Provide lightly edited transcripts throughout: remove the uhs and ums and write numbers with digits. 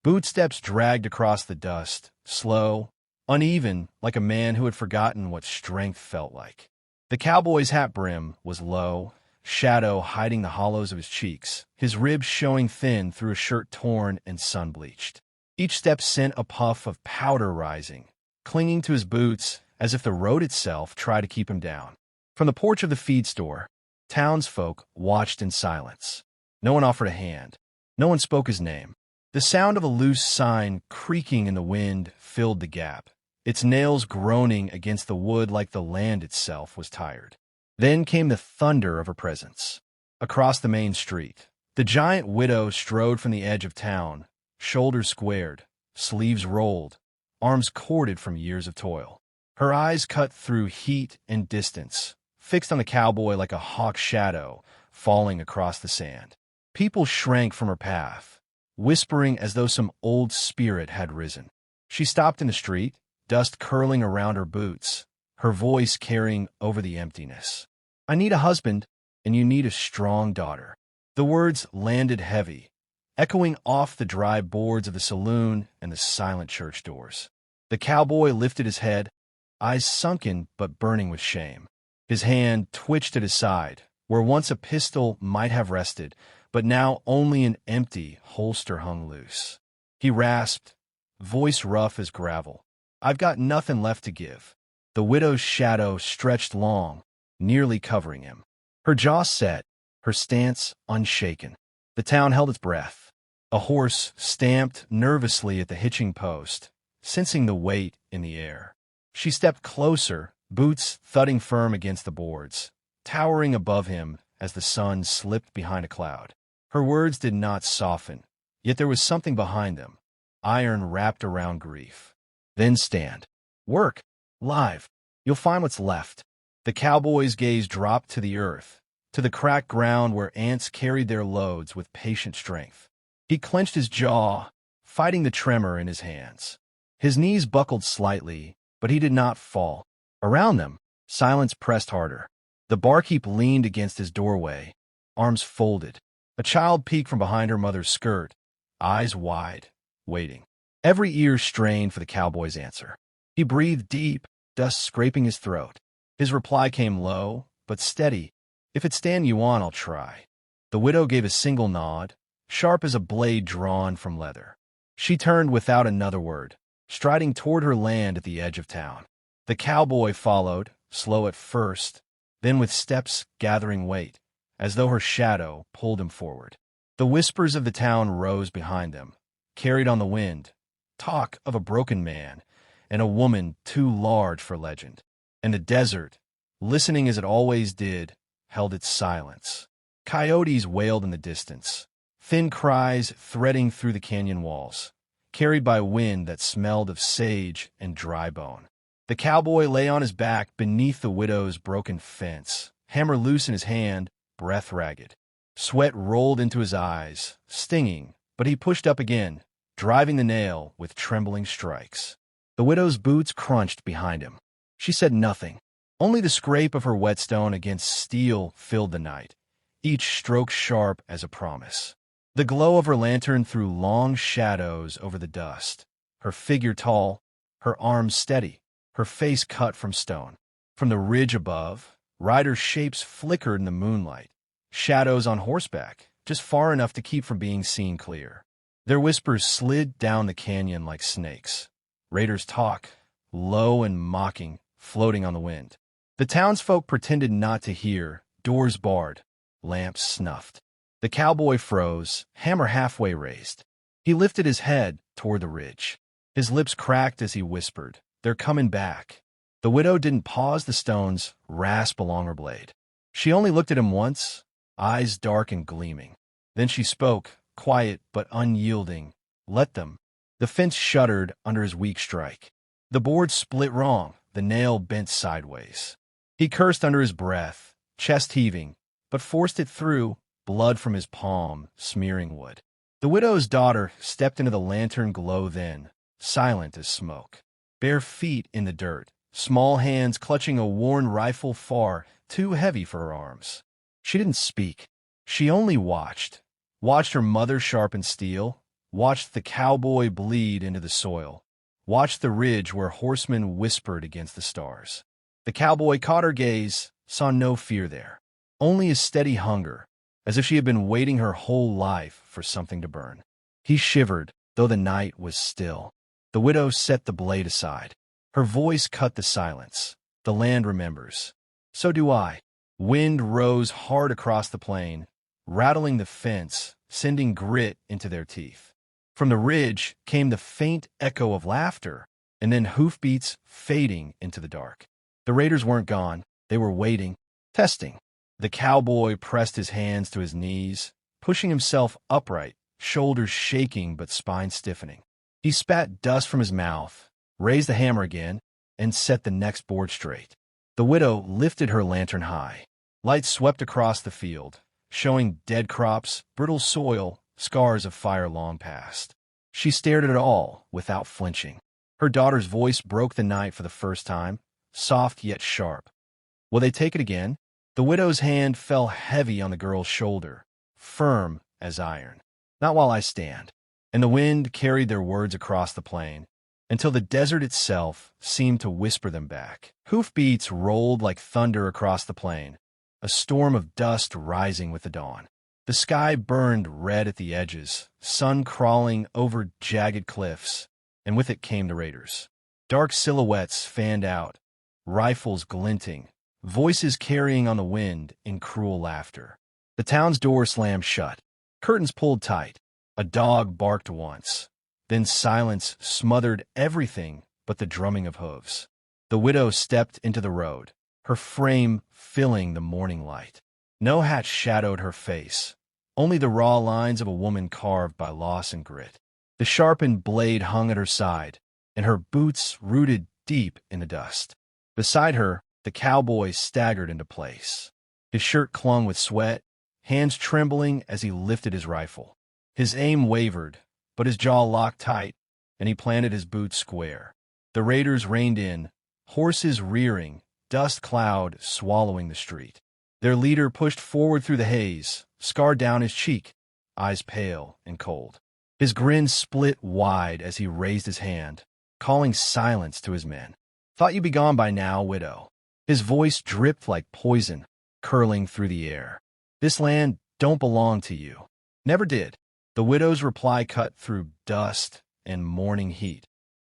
Boot steps dragged across the dust, slow, uneven, like a man who had forgotten what strength felt like. The cowboy's hat brim was low, shadow hiding the hollows of his cheeks, his ribs showing thin through a shirt torn and sun-bleached. Each step sent a puff of powder rising, clinging to his boots as if the road itself tried to keep him down. From the porch of the feed store, townsfolk watched in silence. No one offered a hand. No one spoke his name. The sound of a loose sign creaking in the wind filled the gap, its nails groaning against the wood like the land itself was tired. Then came the thunder of her presence. Across the main street, the giant widow strode from the edge of town, shoulders squared, sleeves rolled, arms corded from years of toil. Her eyes cut through heat and distance, fixed on the cowboy like a hawk's shadow falling across the sand. People shrank from her path, whispering as though some old spirit had risen. She stopped in the street, dust curling around her boots, her voice carrying over the emptiness. "I need a husband, and you need a strong daughter." The words landed heavy, echoing off the dry boards of the saloon and the silent church doors. The cowboy lifted his head, eyes sunken but burning with shame. His hand twitched at his side, where once a pistol might have rested, but now only an empty holster hung loose. He rasped, voice rough as gravel, "I've got nothing left to give." The widow's shadow stretched long, nearly covering him. Her jaw set, her stance unshaken. The town held its breath. A horse stamped nervously at the hitching post, sensing the weight in the air. She stepped closer, boots thudding firm against the boards, towering above him as the sun slipped behind a cloud. Her words did not soften, yet there was something behind them, iron wrapped around grief. "Then stand. Work. Live. You'll find what's left." The cowboy's gaze dropped to the earth, to the cracked ground where ants carried their loads with patient strength. He clenched his jaw, fighting the tremor in his hands. His knees buckled slightly, but he did not fall. Around them, silence pressed harder. The barkeep leaned against his doorway, arms folded. A child peeked from behind her mother's skirt, eyes wide, waiting. Every ear strained for the cowboy's answer. He breathed deep, dust scraping his throat. His reply came low, but steady. "If it stand you on, I'll try." The widow gave a single nod, sharp as a blade drawn from leather. She turned without another word, striding toward her land at the edge of town. The cowboy followed, slow at first, then with steps gathering weight, as though her shadow pulled him forward. The whispers of the town rose behind them, carried on the wind, talk of a broken man and a woman too large for legend. And the desert, listening as it always did, held its silence. Coyotes wailed in the distance, thin cries threading through the canyon walls, carried by wind that smelled of sage and dry bone. The cowboy lay on his back beneath the widow's broken fence, hammer loose in his hand, breath ragged. Sweat rolled into his eyes, stinging, but he pushed up again, driving the nail with trembling strikes. The widow's boots crunched behind him. She said nothing. Only the scrape of her whetstone against steel filled the night, each stroke sharp as a promise. The glow of her lantern threw long shadows over the dust, her figure tall, her arms steady, her face cut from stone. From the ridge above, riders' shapes flickered in the moonlight, shadows on horseback, just far enough to keep from being seen clear. Their whispers slid down the canyon like snakes. Raiders' talk, low and mocking, floating on the wind. The townsfolk pretended not to hear, doors barred, lamps snuffed. The cowboy froze, hammer halfway raised. He lifted his head toward the ridge. His lips cracked as he whispered, "They're coming back." The widow didn't pause the stone's rasp along her blade. She only looked at him once, eyes dark and gleaming. Then she spoke, quiet but unyielding, "Let them." The fence shuddered under his weak strike. The board split wrong, the nail bent sideways. He cursed under his breath, chest heaving, but forced it through, blood from his palm smearing wood. The widow's daughter stepped into the lantern glow then, silent as smoke. Bare feet in the dirt, small hands clutching a worn rifle far too heavy for her arms. She didn't speak. She only watched her mother sharpen steel, watched the cowboy bleed into the soil, watched the ridge where horsemen whispered against the stars. The cowboy caught her gaze, saw no fear there, only a steady hunger, as if she had been waiting her whole life for something to burn. He shivered, though the night was still. The widow set the blade aside. Her voice cut the silence. The land remembers. So do I. Wind rose hard across the plain, rattling the fence, sending grit into their teeth. From the ridge came the faint echo of laughter, and then hoofbeats fading into the dark. The raiders weren't gone. They were waiting, testing. The cowboy pressed his hands to his knees, pushing himself upright, shoulders shaking but spine stiffening. He spat dust from his mouth, raised the hammer again, and set the next board straight. The widow lifted her lantern high. Light swept across the field, showing dead crops, brittle soil, scars of fire long past. She stared at it all without flinching. Her daughter's voice broke the night for the first time, soft yet sharp. Will they take it again? The widow's hand fell heavy on the girl's shoulder, firm as iron. Not while I stand. And the wind carried their words across the plain, until the desert itself seemed to whisper them back. Hoofbeats rolled like thunder across the plain, a storm of dust rising with the dawn. The sky burned red at the edges, sun crawling over jagged cliffs, and with it came the raiders. Dark silhouettes fanned out, rifles glinting, voices carrying on the wind in cruel laughter. The town's door slammed shut, curtains pulled tight. A dog barked once. Then silence smothered everything but the drumming of hooves. The widow stepped into the road, her frame filling the morning light. No hat shadowed her face, only the raw lines of a woman carved by loss and grit. The sharpened blade hung at her side, and her boots rooted deep in the dust. Beside her, the cowboy staggered into place. His shirt clung with sweat, hands trembling as he lifted his rifle. His aim wavered, but his jaw locked tight, and he planted his boots square. The raiders reined in, horses rearing, dust cloud swallowing the street. Their leader pushed forward through the haze, scar down his cheek, eyes pale and cold. His grin split wide as he raised his hand, calling silence to his men. Thought you'd be gone by now, widow. His voice dripped like poison, curling through the air. This land don't belong to you. Never did. The widow's reply cut through dust and morning heat.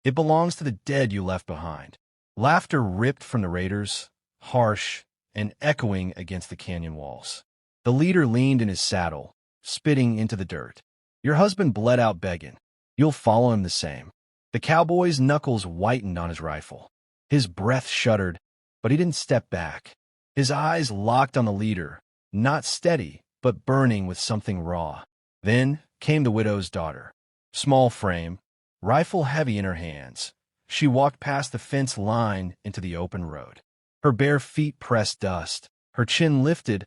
It belongs to the dead you left behind. Laughter ripped from the raiders, harsh and echoing against the canyon walls. The leader leaned in his saddle, spitting into the dirt. Your husband bled out begging. You'll follow him the same. The cowboy's knuckles whitened on his rifle. His breath shuddered, but he didn't step back. His eyes locked on the leader, not steady, but burning with something raw. Then came the widow's daughter. Small frame, rifle heavy in her hands. She walked past the fence line into the open road. Her bare feet pressed dust, her chin lifted,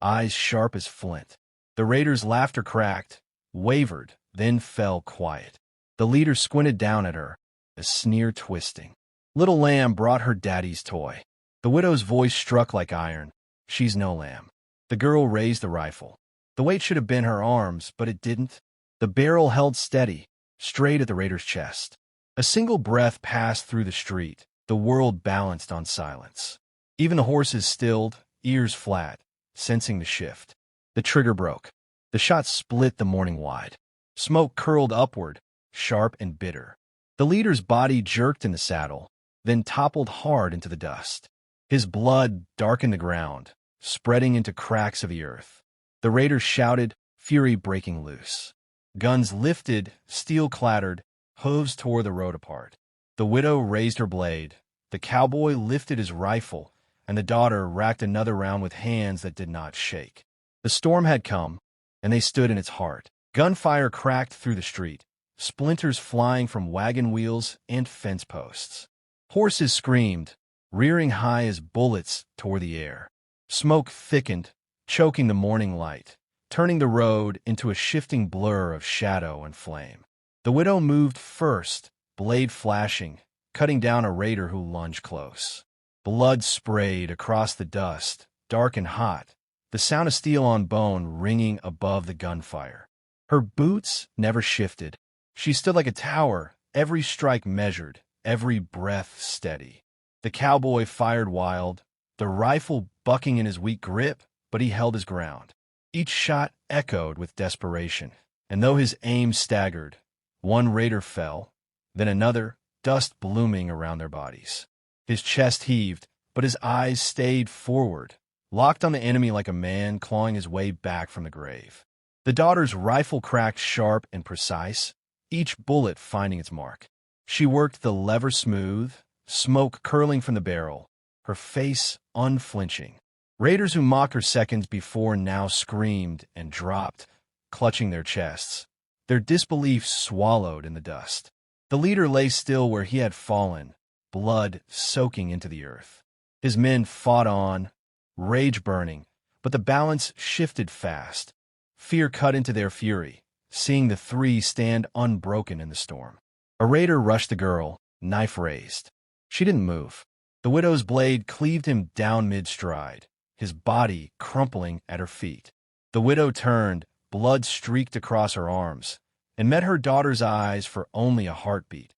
eyes sharp as flint. The raiders' laughter cracked, wavered, then fell quiet. The leader squinted down at her, a sneer twisting. Little lamb brought her daddy's toy. The widow's voice struck like iron. She's no lamb. The girl raised the rifle. The weight should have been her arms, but it didn't. The barrel held steady, straight at the raider's chest. A single breath passed through the street. The world balanced on silence. Even the horses stilled, ears flat, sensing the shift. The trigger broke. The shot split the morning wide. Smoke curled upward, sharp and bitter. The leader's body jerked in the saddle, then toppled hard into the dust. His blood darkened the ground, spreading into cracks of the earth. The raiders shouted, fury breaking loose. Guns lifted, steel clattered, hooves tore the road apart. The widow raised her blade. The cowboy lifted his rifle, and the daughter racked another round with hands that did not shake. The storm had come, and they stood in its heart. Gunfire cracked through the street, splinters flying from wagon wheels and fence posts. Horses screamed, rearing high as bullets tore the air. Smoke thickened, choking the morning light, turning the road into a shifting blur of shadow and flame. The widow moved first, blade flashing, cutting down a raider who lunged close. Blood sprayed across the dust, dark and hot, the sound of steel on bone ringing above the gunfire. Her boots never shifted. She stood like a tower, every strike measured, every breath steady. The cowboy fired wild, the rifle bucking in his weak grip, but he held his ground. Each shot echoed with desperation, and though his aim staggered, one raider fell, then another, dust blooming around their bodies. His chest heaved, but his eyes stayed forward, locked on the enemy like a man clawing his way back from the grave. The daughter's rifle cracked sharp and precise, each bullet finding its mark. She worked the lever smooth, smoke curling from the barrel, her face unflinching. Raiders who mocked her seconds before now screamed and dropped, clutching their chests, their disbelief swallowed in the dust. The leader lay still where he had fallen, blood soaking into the earth. His men fought on, rage burning, but the balance shifted fast. Fear cut into their fury, seeing the three stand unbroken in the storm. A raider rushed the girl, knife raised. She didn't move. The widow's blade cleaved him down mid-stride, his body crumpling at her feet. The widow turned, blood streaked across her arms, and met her daughter's eyes for only a heartbeat.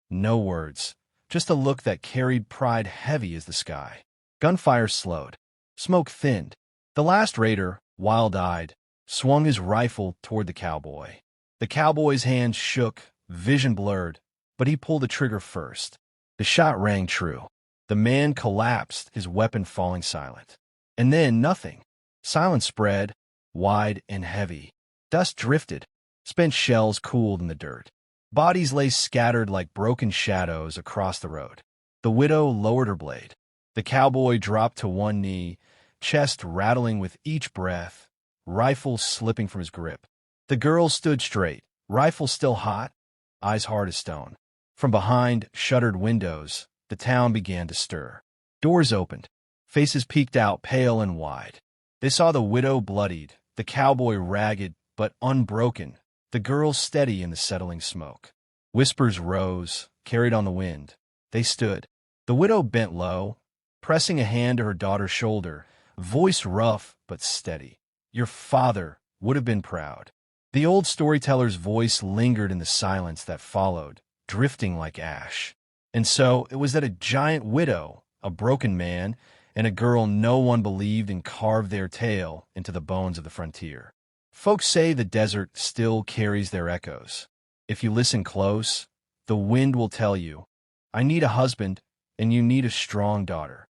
No words, just a look that carried pride heavy as the sky. Gunfire slowed. Smoke thinned. The last raider, wild-eyed, swung his rifle toward the cowboy. The cowboy's hands shook, vision blurred, but he pulled the trigger first. The shot rang true. The man collapsed, his weapon falling silent. And then nothing. Silence spread, wide and heavy. Dust drifted. Spent shells cooled in the dirt. Bodies lay scattered like broken shadows across the road. The widow lowered her blade. The cowboy dropped to one knee, chest rattling with each breath, rifle slipping from his grip. The girl stood straight, rifle still hot, eyes hard as stone. From behind shuttered windows, the town began to stir. Doors opened. Faces peeked out pale and wide. They saw the widow bloodied, the cowboy ragged but unbroken, the girl steady in the settling smoke. Whispers rose, carried on the wind. They stood. The widow bent low, pressing a hand to her daughter's shoulder, voice rough but steady. Your father would have been proud. The old storyteller's voice lingered in the silence that followed, drifting like ash. And so it was that a giant widow, a broken man, and a girl no one believed in carved their tale into the bones of the frontier. Folks say the desert still carries their echoes. If you listen close, the wind will tell you, I need a husband, and you need a strong daughter.